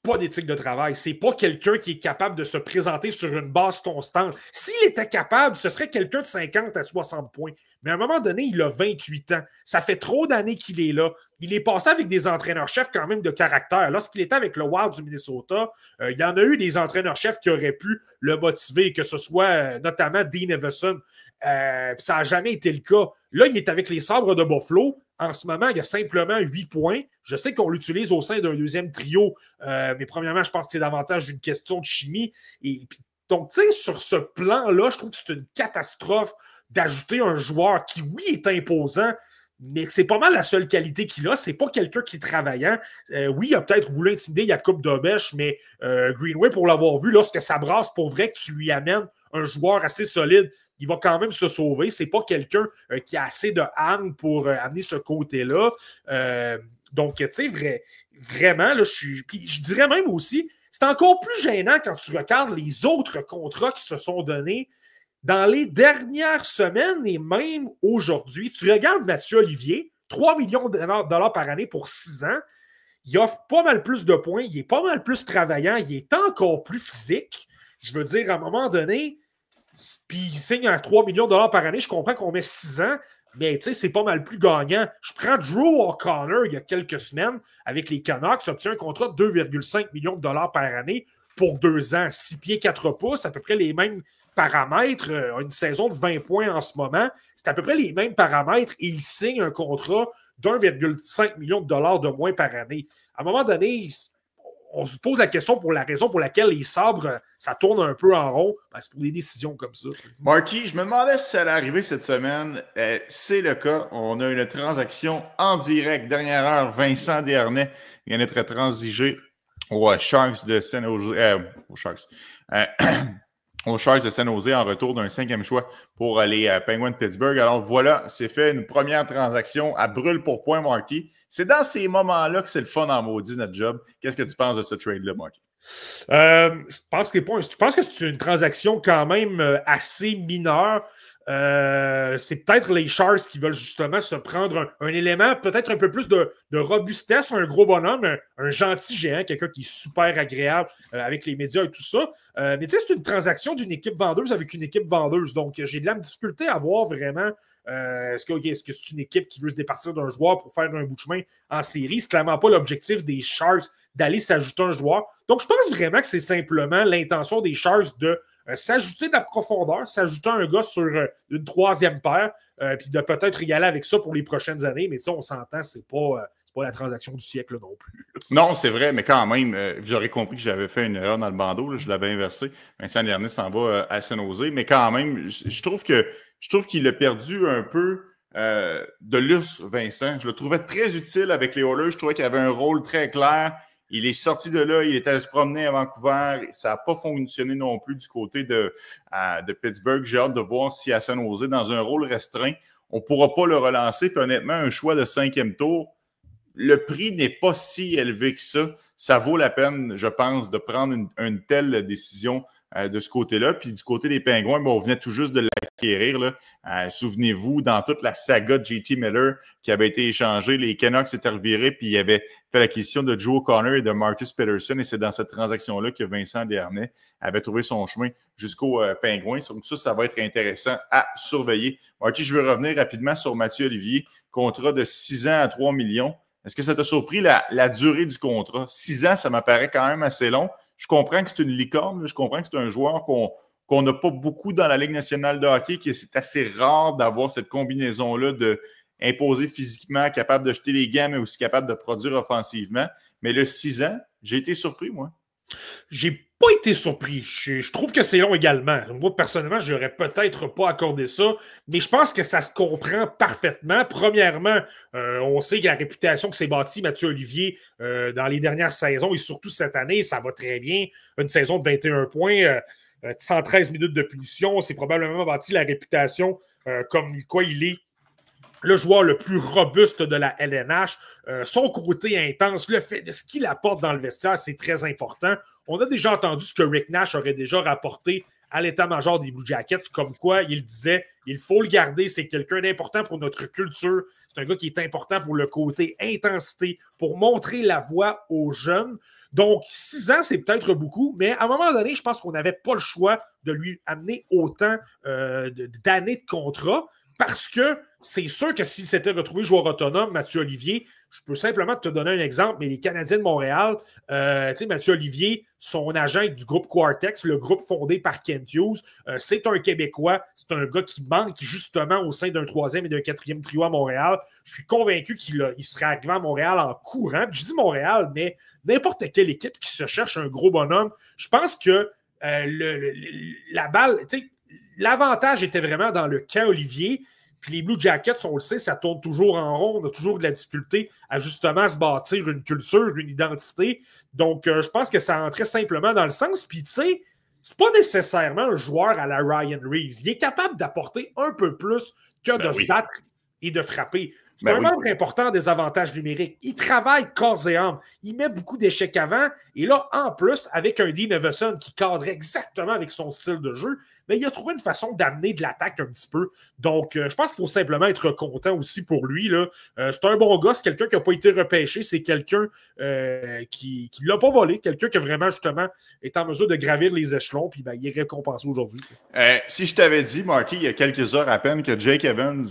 pas d'éthique de travail. C'est pas quelqu'un qui est capable de se présenter sur une base constante. S'il était capable, ce serait quelqu'un de 50 à 60 points. Mais à un moment donné, il a 28 ans. Ça fait trop d'années qu'il est là. Il est passé avec des entraîneurs-chefs quand même de caractère. Lorsqu'il était avec le Wild du Minnesota, il y en a eu des entraîneurs-chefs qui auraient pu le motiver, que ce soit notamment Dean Evason. Ça n'a jamais été le cas. Là, il est avec les Sabres de Buffalo. En ce moment, il y a simplement 8 points. Je sais qu'on l'utilise au sein d'un deuxième trio, mais premièrement, je pense que c'est davantage d'une question de chimie. Donc, tu sais, sur ce plan-là, je trouve que c'est une catastrophe d'ajouter un joueur qui, oui, est imposant, mais c'est pas mal la seule qualité qu'il a. C'est pas quelqu'un qui est travaillant. Oui, il a peut-être voulu intimider Jakub Dobeš, mais Greenway, pour l'avoir vu, lorsque ça brasse pour vrai, que tu lui amènes un joueur assez solide, il va quand même se sauver. C'est pas quelqu'un qui a assez de âme pour amener ce côté-là. Donc, tu sais, vraiment, là, je dirais même aussi, c'est encore plus gênant quand tu regardes les autres contrats qui se sont donnés dans les dernières semaines et même aujourd'hui. Tu regardes Mathieu Olivier, 3 millions de dollars par année pour 6 ans. Il offre pas mal plus de points, il est pas mal plus travaillant, il est encore plus physique. Je veux dire, à un moment donné, puis il signe à 3 millions de dollars par année. Je comprends qu'on met 6 ans, mais tu sais, c'est pas mal plus gagnant. Je prends Drew O'Connor il y a quelques semaines avec les Canucks, obtient un contrat de 2,5 millions de dollars par année pour 2 ans. 6 pieds 4 pouces, à peu près les mêmes paramètres. Une saison de 20 points en ce moment. C'est à peu près les mêmes paramètres et il signe un contrat d'1,5 million de dollars de moins par année. À un moment donné, on se pose la question pour la raison pour laquelle les Sabres, ça tourne un peu en rond. Ben, c'est pour des décisions comme ça. T'sais. Marky, je me demandais si ça allait arriver cette semaine. C'est le cas. On a une transaction en direct. Dernière heure, Vincent Desharnais vient d'être transigé aux Sharks de San Jose. Aux Sharks de San Jose en retour d'un 5e choix pour les Penguins de Pittsburgh. Alors voilà, c'est fait une première transaction à brûle pour point, Marky. C'est dans ces moments-là que c'est le fun en maudit, notre job. Qu'est-ce que tu penses de ce trade-là, Marky? Je pense que c'est une transaction quand même assez mineure. C'est peut-être les Sharks qui veulent justement se prendre un élément, peut-être un peu plus de robustesse, un gros bonhomme, un gentil géant, quelqu'un qui est super agréable avec les médias et tout ça. Mais tu sais, c'est une transaction d'une équipe vendeuse avec une équipe vendeuse. Donc, j'ai de la difficulté à voir vraiment est-ce que c'est une équipe qui veut se départir d'un joueur pour faire un bout de chemin en série. C'est clairement pas l'objectif des Sharks d'aller s'ajouter un joueur. Donc, je pense vraiment que c'est simplement l'intention des Sharks de s'ajouter de la profondeur, s'ajouter un gars sur une 3e paire, puis de peut-être y aller avec ça pour les prochaines années. Mais ça, on s'entend, c'est pas la transaction du siècle là, non plus. Non, c'est vrai, mais quand même, j'aurais compris que j'avais fait une erreur dans le bandeau. Là, je l'avais inversé. Vincent Desharnais s'en va à San Jose. Mais quand même, je trouve qu'il a perdu un peu de lustre, Vincent. Je le trouvais très utile avec les Oilers. Je trouvais qu'il avait un rôle très clair. Il est sorti de là, il était allé se promener à Vancouver. Ça n'a pas fonctionné non plus du côté de Pittsburgh. J'ai hâte de voir si à San Jose, dans un rôle restreint, on ne pourra pas le relancer. Puis honnêtement, un choix de 5e tour, le prix n'est pas si élevé que ça. Ça vaut la peine, je pense, de prendre une telle décision de ce côté-là. Puis du côté des Pingouins, on venait tout juste de l'acquérir. Souvenez-vous, dans toute la saga de JT Miller qui avait été échangé, les Canucks s'étaient revirés puis ils avaient fait l'acquisition de Joe O'Connor et de Marcus Pettersson. Et c'est dans cette transaction-là que Vincent Desharnais avait trouvé son chemin jusqu'aux Pingouins. Donc ça va être intéressant à surveiller. OK, je veux revenir rapidement sur Mathieu Olivier. Contrat de 6 ans à 3 millions. Est-ce que ça t'a surpris la durée du contrat? 6 ans, ça m'apparaît quand même assez long. Je comprends que c'est une licorne. Je comprends que c'est un joueur qu'on n'a pas beaucoup dans la Ligue nationale de hockey, que c'est assez rare d'avoir cette combinaison-là de imposé physiquement, capable de jeter les gants, mais aussi capable de produire offensivement. Mais le 6 ans, j'ai été surpris, moi. J'ai pas été surpris. Je trouve que c'est long également. Moi, personnellement, je n'aurais peut-être pas accordé ça, mais je pense que ça se comprend parfaitement. Premièrement, on sait que la réputation que s'est bâtie Mathieu Olivier dans les dernières saisons et surtout cette année, ça va très bien. Une saison de 21 points. 113 minutes de punition. C'est probablement bâti la réputation comme quoi il est le joueur le plus robuste de la LNH. Son côté intense, le fait de ce qu'il apporte dans le vestiaire, c'est très important. On a déjà entendu ce que Rick Nash aurait déjà rapporté à l'état-major des Blue Jackets, comme quoi il disait il faut le garder, c'est quelqu'un d'important pour notre culture. C'est un gars qui est important pour le côté intensité, pour montrer la voie aux jeunes. Donc, 6 ans, c'est peut-être beaucoup, mais à un moment donné, je pense qu'on n'avait pas le choix de lui amener autant d'années de contrat. Parce que c'est sûr que s'il s'était retrouvé joueur autonome, Mathieu Olivier, je peux simplement te donner un exemple, mais les Canadiens de Montréal, Mathieu Olivier, son agent est du groupe Quartex, le groupe fondé par Kent Hughes, c'est un Québécois, c'est un gars qui manque justement au sein d'un 3e et d'un 4e trio à Montréal. Je suis convaincu qu'il serait arrivé à Montréal en courant. Puis je dis Montréal, mais n'importe quelle équipe qui se cherche un gros bonhomme, je pense que la balle, l'avantage était vraiment dans le camp Olivier. Puis les Blue Jackets, on le sait, ça tourne toujours en rond. On a toujours de la difficulté à justement se bâtir une culture, une identité. Donc, je pense que ça entrait simplement dans le sens. Puis, tu sais, c'est pas nécessairement un joueur à la Ryan Reeves. Il est capable d'apporter un peu plus que de se battre et de frapper. C'est un membre important des avantages numériques. Il travaille corps et âme. Il met beaucoup d'échecs avant. Et là, en plus, avec un Dean Everson qui cadre exactement avec son style de jeu, mais il a trouvé une façon d'amener de l'attaque un petit peu. Donc, je pense qu'il faut simplement être content aussi pour lui. Là. C'est un bon gars. C'est quelqu'un qui n'a pas été repêché. C'est quelqu'un qui ne l'a pas volé. Quelqu'un qui vraiment, justement, est en mesure de gravir les échelons. Puis, il est récompensé aujourd'hui. Si je t'avais dit, Marty, il y a quelques heures à peine que Jake Evans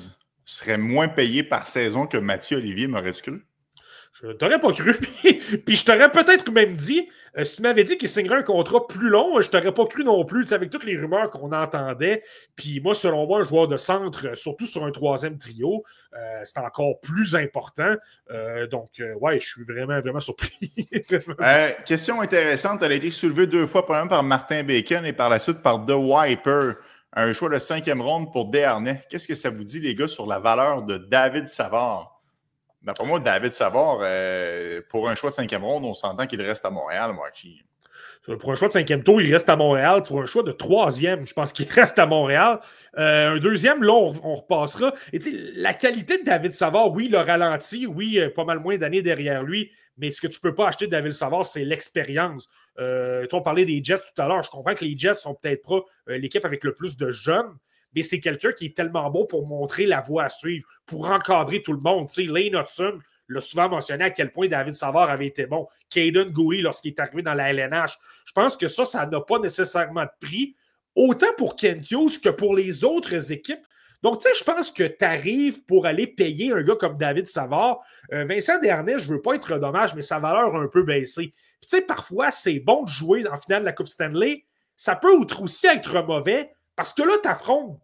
serait moins payé par saison que Mathieu Olivier, m'aurais-tu cru? Je t'aurais pas cru. Puis je t'aurais peut-être même dit, si tu m'avais dit qu'il signerait un contrat plus long, je t'aurais pas cru non plus, avec toutes les rumeurs qu'on entendait. Puis moi, selon moi, un joueur de centre, surtout sur un 3e trio, c'est encore plus important. Donc, ouais, je suis vraiment, vraiment surpris. Question intéressante, elle a été soulevée 2 fois, premièrement par Martin Bacon et par la suite par The Wiper. Un choix de 5e ronde pour Desharnais. Qu'est-ce que ça vous dit, les gars, sur la valeur de David Savard? Pour moi, David Savard, pour un choix de 5e ronde, on s'entend qu'il reste à Montréal, Marty. Pour un choix de 5e tour, il reste à Montréal. Pour un choix de 3e, je pense qu'il reste à Montréal. Un 2e, là, on repassera. Et tu sais, la qualité de David Savard, oui, il a ralenti. Oui, pas mal moins d'années derrière lui. Mais ce que tu ne peux pas acheter de David Savard, c'est l'expérience. On parlait des Jets tout à l'heure. Je comprends que les Jets sont peut-être pas l'équipe avec le plus de jeunes, mais c'est quelqu'un qui est tellement bon pour montrer la voie à suivre, pour encadrer tout le monde. Tu sais, Lane Hudson l'a souvent mentionné à quel point David Savard avait été bon. Caden Goury, lorsqu'il est arrivé dans la LNH. Je pense que ça n'a pas nécessairement de prix, autant pour Kent Hughes que pour les autres équipes. Donc, tu sais, je pense que tu arrives pour aller payer un gars comme David Savard. Vincent Desharnais, je ne veux pas être dommage, mais sa valeur a un peu baissé. Puis, tu sais, parfois, c'est bon de jouer en finale de la Coupe Stanley. Ça peut aussi être mauvais parce que là, tu affrontes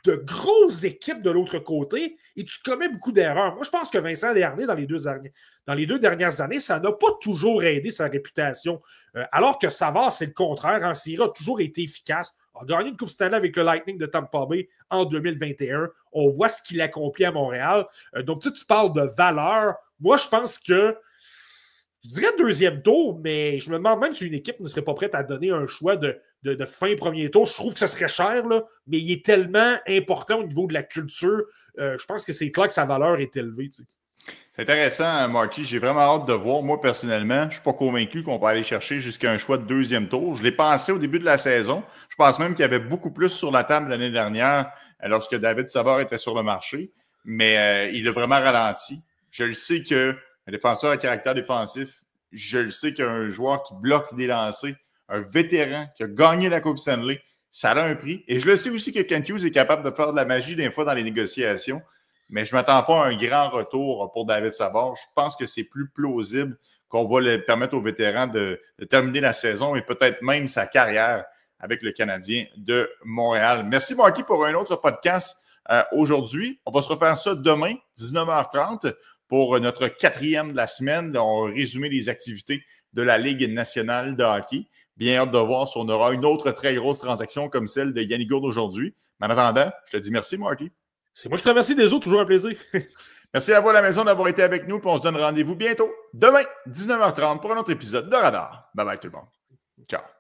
de grosses équipes de l'autre côté et tu commets beaucoup d'erreurs. Moi, je pense que Vincent Desharnais, dans les deux dernières années, ça n'a pas toujours aidé sa réputation. Alors que Savard, c'est le contraire. En Syrie, a toujours été efficace. A gagné une Coupe Stanley avec le Lightning de Tampa Bay en 2021. On voit ce qu'il accomplit à Montréal. Donc, tu parles de valeur. Moi, je pense que je dirais 2e tour, mais je me demande même si une équipe ne serait pas prête à donner un choix de fin 1er tour. Je trouve que ça serait cher, là, mais il est tellement important au niveau de la culture. Je pense que c'est clair que sa valeur est élevée. Tu sais. C'est intéressant, Marty. J'ai vraiment hâte de voir. Moi, personnellement, je ne suis pas convaincu qu'on peut aller chercher jusqu'à un choix de 2e tour. Je l'ai pensé au début de la saison. Je pense même qu'il y avait beaucoup plus sur la table l'année dernière lorsque David Savard était sur le marché. Mais il a vraiment ralenti. Je le sais qu'un défenseur à caractère défensif, je le sais qu'un joueur qui bloque des lancers, un vétéran qui a gagné la Coupe Stanley, ça a un prix. Et je le sais aussi que Kent Hughes est capable de faire de la magie des fois dans les négociations. Mais je ne m'attends pas à un grand retour pour David Savard. Je pense que c'est plus plausible qu'on va permettre aux vétérans de terminer la saison et peut-être même sa carrière avec le Canadien de Montréal. Merci, Marty, pour un autre podcast aujourd'hui. On va se refaire ça demain, 19h30, pour notre 4e de la semaine. On va résumer les activités de la Ligue nationale de hockey. Bien hâte de voir si on aura une autre très grosse transaction comme celle de Yannick Gourde aujourd'hui. Mais en attendant, je te dis merci, Marty. C'est moi qui te remercie des autres, toujours un plaisir. Merci à vous à la maison d'avoir été avec nous. Puis on se donne rendez-vous bientôt, demain, 19h30, pour un autre épisode de Radar. Bye bye tout le monde. Ciao.